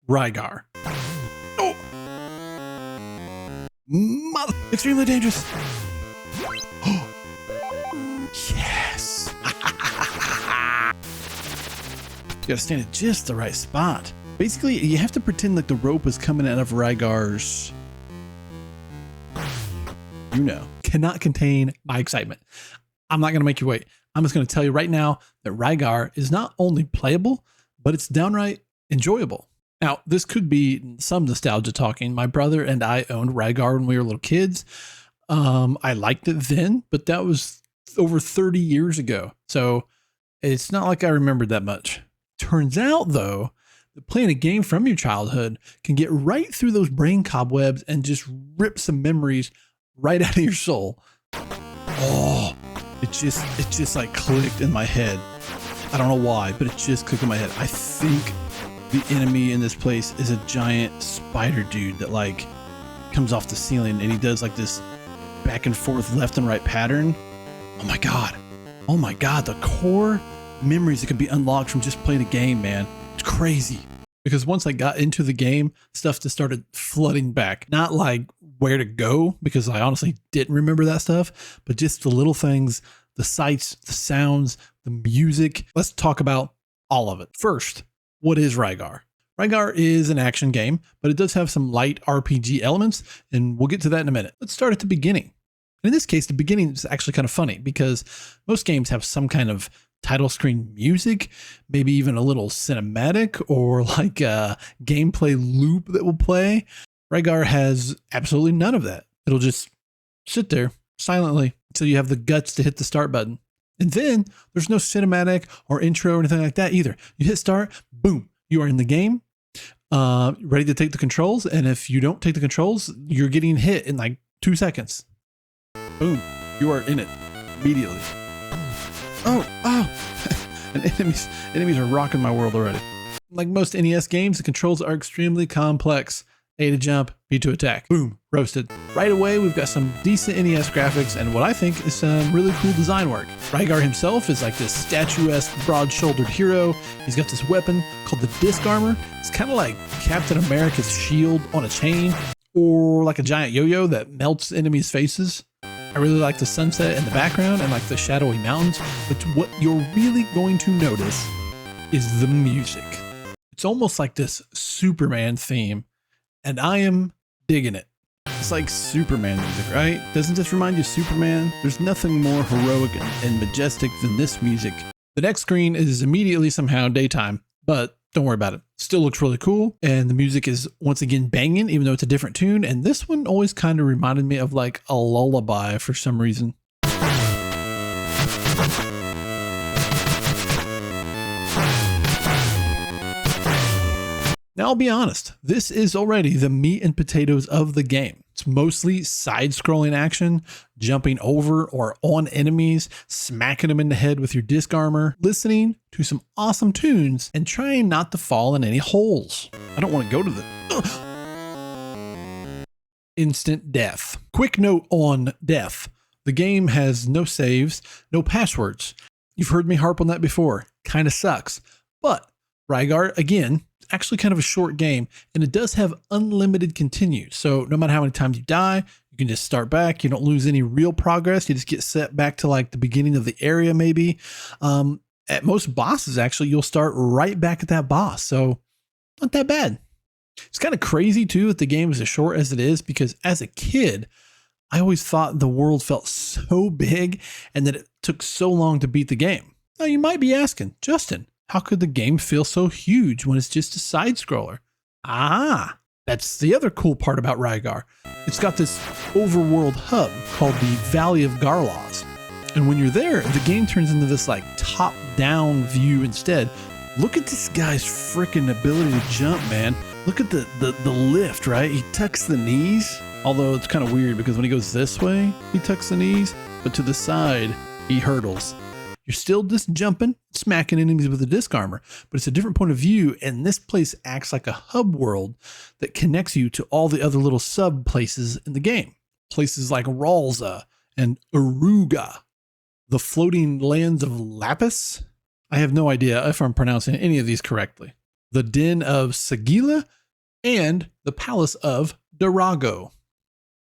Rygar. Oh! Extremely dangerous. Yes. You gotta stand at just the right spot. Basically, you have to pretend like the rope is coming out of Rygar's, cannot contain my excitement. I'm not gonna make you wait. I'm just gonna tell you right now that Rygar is not only playable, but it's downright enjoyable. Now, this could be some nostalgia talking. My brother and I owned Rygar when we were little kids. I liked it then, but that was over 30 years ago. So it's not like I remembered that much. Turns out, though, that playing a game from your childhood can get right through those brain cobwebs and just rip some memories right out of your soul. Oh, it just like clicked in my head. I don't know why, but it just clicked in my head. I think the enemy in this place is a giant spider dude that like comes off the ceiling and he does like this back and forth left and right pattern. Oh my God. Oh my God. The core memories that could be unlocked from just playing a game, man. It's crazy. Because once I got into the game, stuff just started flooding back. Not like where to go, because I honestly didn't remember that stuff, but just the little things, the sights, the sounds, the music. Let's talk about all of it. First, what is Rygar? Rygar is an action game, but it does have some light RPG elements, and we'll get to that in a minute. Let's start at the beginning. In this case, the beginning is actually kind of funny because most games have some kind of title screen music, maybe even a little cinematic or like a gameplay loop that will play. Rygar has absolutely none of that. It'll just sit there silently until you have the guts to hit the start button. And then there's no cinematic or intro or anything like that either. You hit start, boom, you are in the game, ready to take the controls. And if you don't take the controls, you're getting hit in like 2 seconds. Boom, you are in it immediately. Oh. And enemies are rocking my world already. Like most NES games, the controls are extremely complex. A to jump, B to attack. Boom, roasted. Right away, we've got some decent NES graphics and what I think is some really cool design work. Rygar himself is like this statuesque, broad-shouldered hero. He's got this weapon called the disc armor. It's kind of like Captain America's shield on a chain, or like a giant yo-yo that melts enemies' faces. I really like the sunset in the background and like the shadowy mountains, but what you're really going to notice is the music. It's almost like this Superman theme, and I am digging it. It's like Superman music, right? Doesn't this remind you of Superman? There's nothing more heroic and majestic than this music. The next screen is immediately somehow daytime, but don't worry about it. Still looks really cool. And the music is once again banging, even though it's a different tune. And this one always kind of reminded me of like a lullaby for some reason. Now, I'll be honest, this is already the meat and potatoes of the game. It's mostly side-scrolling action, jumping over or on enemies, smacking them in the head with your disc armor, listening to some awesome tunes, and trying not to fall in any holes. I don't want to go to the instant death. Quick note on death. The game has no saves, no passwords. You've heard me harp on that before. Kind of sucks. But Rygar, again, actually kind of a short game, and it does have unlimited continue. So no matter how many times you die, you can just start back. You don't lose any real progress. You just get set back to like the beginning of the area maybe. At most bosses, actually, you'll start right back at that boss. So not that bad. It's kind of crazy too that the game is as short as it is, because as a kid, I always thought the world felt so big and that it took so long to beat the game. Now you might be asking, Justin, how could the game feel so huge when it's just a side scroller? Ah, that's the other cool part about Rygar. It's got this overworld hub called the Valley of Garlaws. And when you're there, the game turns into this like top down view instead. Look at this guy's freaking ability to jump, man. Look at the lift, right? He tucks the knees. Although it's kind of weird because when he goes this way, he tucks the knees, but to the side, he hurdles. You're still just jumping, smacking enemies with a disc armor, but it's a different point of view, and this place acts like a hub world that connects you to all the other little sub places in the game. Places like Ralza and Aruga, the floating lands of Lapis. I have no idea if I'm pronouncing any of these correctly. the Den of Sagila, and the Palace of Darago.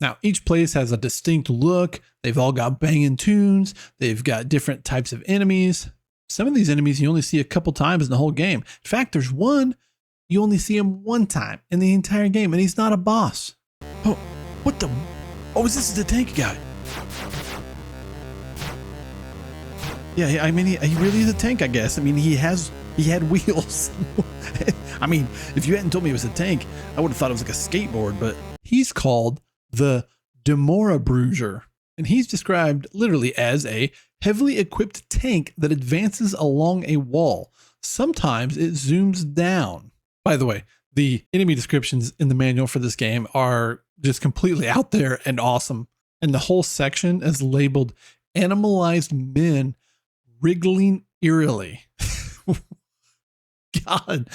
Now, each place has a distinct look. They've all got banging tunes. They've got different types of enemies. Some of these enemies you only see a couple times in the whole game. In fact, there's one you only see him one time in the entire game, and he's not a boss. Oh, what the? Oh, this is the tank guy. Yeah, I mean, he really is a tank, I guess. I mean, he had wheels. I mean, if you hadn't told me it was a tank, I would have thought it was like a skateboard, but he's called the Demora Bruiser, and he's described literally as a heavily equipped tank that advances along a wall. Sometimes it zooms down. By the way, the enemy descriptions in the manual for this game are just completely out there and awesome. And the whole section is labeled animalized men wriggling eerily. God,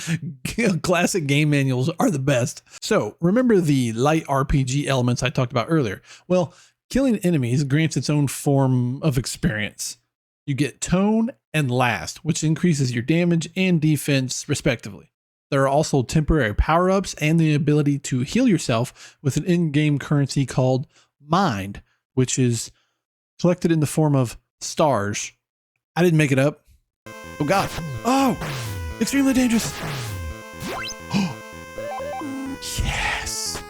classic game manuals are the best. So remember the light RPG elements I talked about earlier? Well, killing enemies grants its own form of experience. You get tone and last, which increases your damage and defense respectively. There are also temporary power-ups and the ability to heal yourself with an in-game currency called Mind, which is collected in the form of stars. I didn't make it up. Oh God. Oh, extremely dangerous. Yes.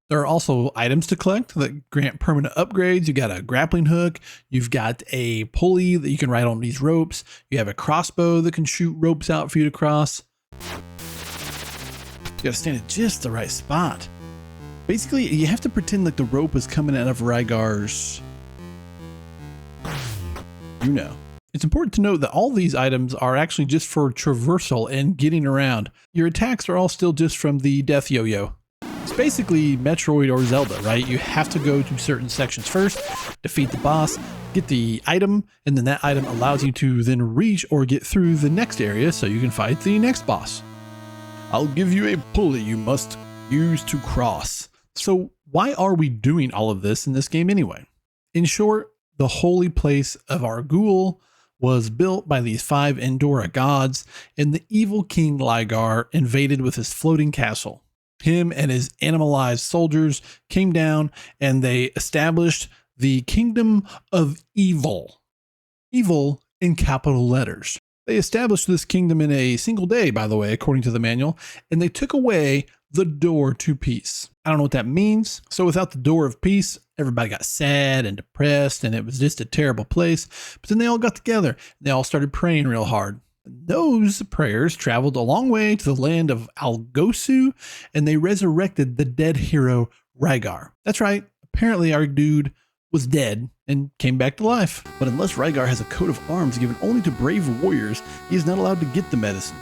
There are also items to collect that grant permanent upgrades. You got a grappling hook. You've got a pulley that you can ride on these ropes. You have a crossbow that can shoot ropes out for you to cross. You got to stand at just the right spot. Basically, you have to pretend like the rope is coming out of Rygar's. You know. It's important to note that all these items are actually just for traversal and getting around. Your attacks are all still just from the death yo-yo. It's basically Metroid or Zelda, right? You have to go to certain sections first, defeat the boss, get the item, and then that item allows you to then reach or get through the next area so you can fight the next boss. I'll give you a pulley you must use to cross. So why are we doing all of this in this game anyway? In short, the holy place of Argul was built by these 5 Indora gods, and the evil king Ligar invaded with his floating castle. Him and his animalized soldiers came down and they established the kingdom of evil. Evil in capital letters. They established this kingdom in a single day, by the way, according to the manual, and they took away the door to peace. I don't know what that means. So without the door of peace, everybody got sad and depressed, and it was just a terrible place. But then they all got together and they all started praying real hard. Those prayers traveled a long way to the land of Algosu, and they resurrected the dead hero Rygar. That's right. Apparently our dude was dead and came back to life. But unless Rygar has a coat of arms given only to brave warriors, he is not allowed to get the medicine.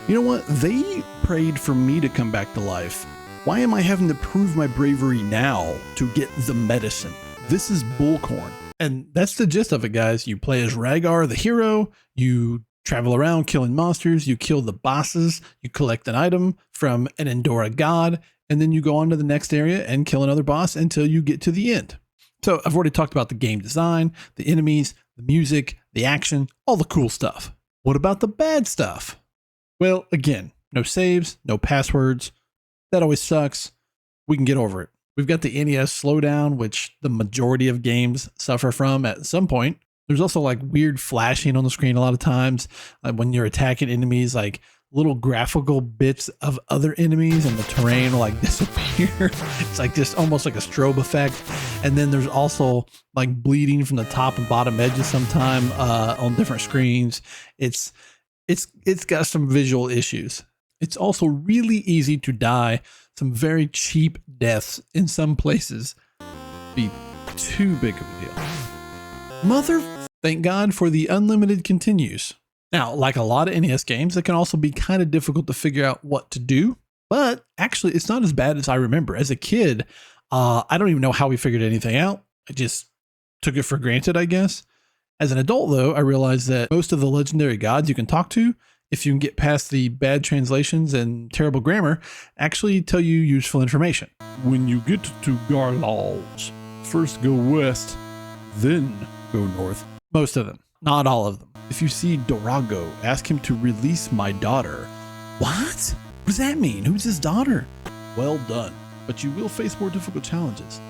You know what? They prayed for me to come back to life. Why am I having to prove my bravery now to get the medicine? This is bullcorn. And that's the gist of it, guys. You play as Rygar, the hero. You travel around killing monsters, you kill the bosses, you collect an item from an Indora god, and then you go on to the next area and kill another boss until you get to the end. So I've already talked about the game design, the enemies, the music, the action, all the cool stuff. What about the bad stuff? Well, again, no saves, no passwords. That always sucks. We can get over it. We've got the NES slowdown, which the majority of games suffer from at some point. There's also like weird flashing on the screen a lot of times, like when you're attacking enemies, like little graphical bits of other enemies and the terrain will like disappear. It's like just almost like a strobe effect. And then there's also like bleeding from the top and bottom edges sometime on different screens. It's got some visual issues. It's also really easy to die. Some very cheap deaths in some places be too big of a deal. Thank God for the unlimited continues. Now, like a lot of NES games, it can also be kind of difficult to figure out what to do, but actually it's not as bad as I remember. As a kid, I don't even know how we figured anything out. I just took it for granted, I guess. As an adult, though, I realized that most of the legendary gods you can talk to, if you can get past the bad translations and terrible grammar, actually tell you useful information. When you get to Garlal's, first go west, then go north. Most of them, not all of them. If you see Dorago, ask him to release my daughter. What? What does that mean? Who's his daughter? Well done, but you will face more difficult challenges.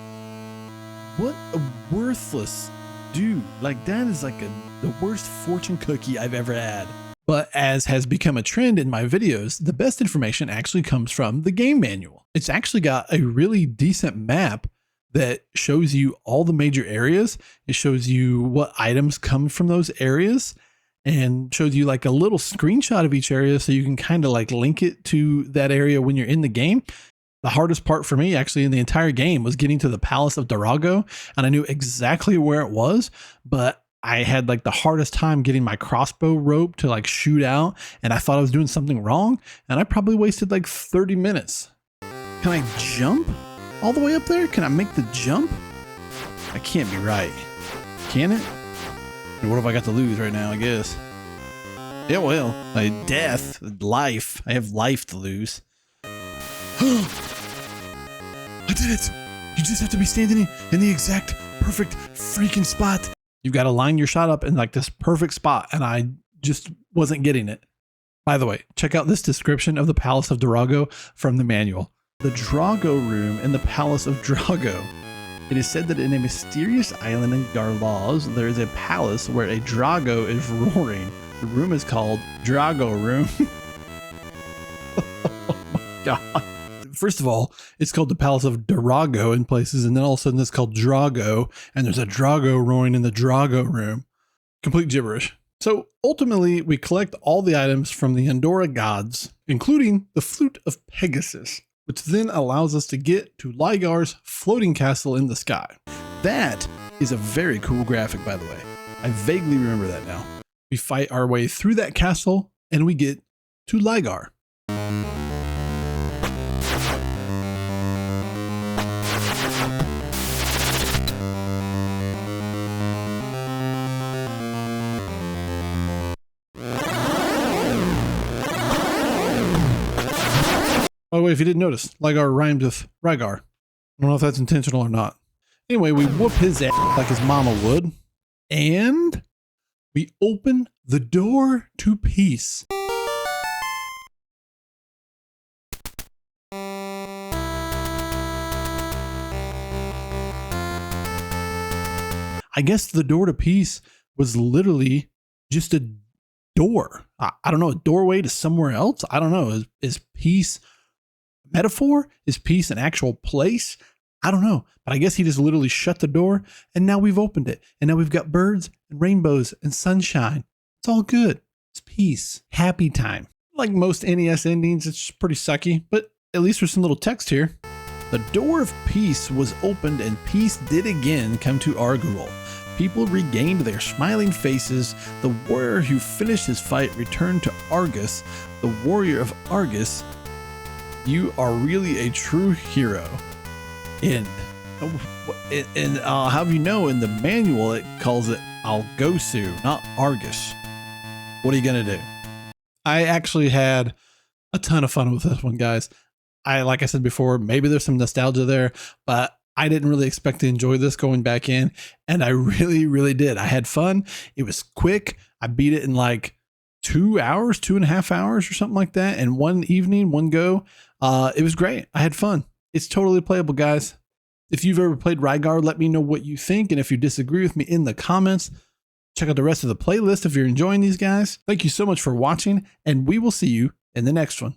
What a worthless dude. Like, that is like the worst fortune cookie I've ever had. But as has become a trend in my videos, the best information actually comes from the game manual. It's actually got a really decent map that shows you all the major areas. It shows you what items come from those areas and shows you like a little screenshot of each area so you can kind of like link it to that area when you're in the game. The hardest part for me actually in the entire game was getting to the Palace of Dorago, and I knew exactly where it was, but I had like the hardest time getting my crossbow rope to like shoot out, and I thought I was doing something wrong, and I probably wasted like 30 minutes. Can I jump all the way up there? Can I make the jump? I can't be right. Can it? And what have I got to lose right now, I guess? Yeah, well, death, life. I have life to lose. I did it! You just have to be standing in the exact perfect freaking spot. You've got to line your shot up in like this perfect spot, and I just wasn't getting it. By the way, check out this description of the Palace of Dorago from the manual. The Drago room in the Palace of Drago. It is said that in a mysterious island in Garlaws, there is a palace where a Drago is roaring. The room is called Drago Room. Oh my god. First of all, it's called the Palace of Dorago in places, and then all of a sudden it's called Drago, and there's a Drago roaring in the Drago room. Complete gibberish. So ultimately, we collect all the items from the Indora gods, including the Flute of Pegasus, which then allows us to get to Ligar's floating castle in the sky. That is a very cool graphic, by the way. I vaguely remember that now. We fight our way through that castle, and we get to Ligar. By the way, if you didn't notice, Ligar rhymes with Rygar. I don't know if that's intentional or not. Anyway, we whoop his ass like his mama would. And we open the door to peace. I guess the door to peace was literally just a door. I don't know, a doorway to somewhere else? I don't know. Is peace metaphor? Is peace an actual place? I don't know, but I guess he just literally shut the door, and now we've opened it, and now we've got birds and rainbows and sunshine. It's all good. It's peace. Happy time. Like most NES endings, it's just pretty sucky, but at least there's some little text here. The door of peace was opened, and peace did again come to Arguel. People regained their smiling faces. The warrior who finished his fight returned to Argus. The warrior of Argus, you are really a true hero. End. And I'll have you know, in the manual, it calls it Algosu, not Argus. What are you going to do? I actually had a ton of fun with this one, guys. Like I said before, maybe there's some nostalgia there, but I didn't really expect to enjoy this going back in, and I really, really did. I had fun. It was quick. I beat it in like 2 hours, 2.5 hours or something like that. And one evening, one go. It was great. I had fun. It's totally playable, guys. If you've ever played Rygar, let me know what you think. And if you disagree with me in the comments, check out the rest of the playlist if you're enjoying these guys. Thank you so much for watching, and we will see you in the next one.